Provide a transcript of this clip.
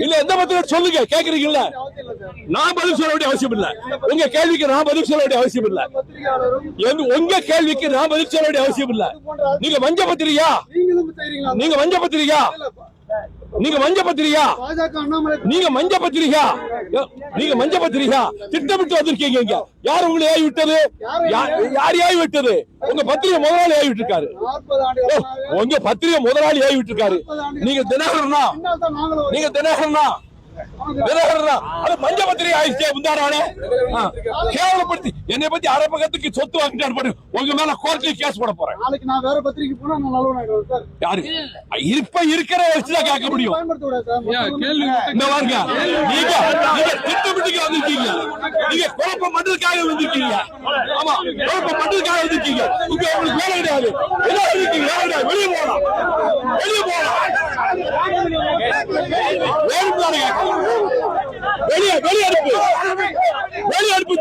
இல்ல எந்த பத்திரிகை சொல்லுங்க, கேக்குறீங்கல்ல? நான் பதில் சொல்ல வேண்டிய அவசியம் இல்ல. உங்க கேள்விக்கு நான் பதில் சொல்ல வேண்டிய அவசியம் இல்ல. உங்க கேள்விக்கு நான் பதில் சொல்ல வேண்டிய அவசியம் இல்ல. நீங்க வஞ்ச பத்திரிகையா? நீங்க வஞ்ச பத்திரிகையா? நீங்க மஞ்ச பத்திரிகா? நீங்க மஞ்ச பத்திரிகா? நீங்க மஞ்ச பத்திரிகா திட்டமிட்டு வந்திருக்கீங்க. யார் உங்களை ஏவி விட்டது? யார் ஏவி விட்டது? உங்க பத்திரிகை முதலாளி ஏவி விட்டுருக்காரு. உங்க பத்திரிகை முதலாளி ஏவி விட்டுருக்காரு. நீங்க தினகரனா? நீங்க தினகரனா? மஞ்ச பத்திரிகை ஆயிடுச்சு. முந்தாரானே கேவலப்படுத்தி என்னை பத்தி அரை பக்கத்துக்கு சொத்து வாங்கிட்டாரு. உங்க மேல கோர்ட்ல கேஸ் போட போறேன். யாரு இப்ப இருக்கிற வச்சுதான் கேட்க முடியும். இந்த பாருங்க, நீங்க திட்டமிட்டு வந்திருக்கீங்க. நீங்க குழப்பம் மன்றதுக்காக வந்திருக்கீங்க. ஆமா, குழப்பம் மன்றதுக்காக வந்திருக்கீங்க. இங்க உங்களுக்கு வேலை கிடையாது. வெளியே போகலாம், வெளியே போகலாம். வெளியே அனுப்பு, வெளியே அனுப்பு.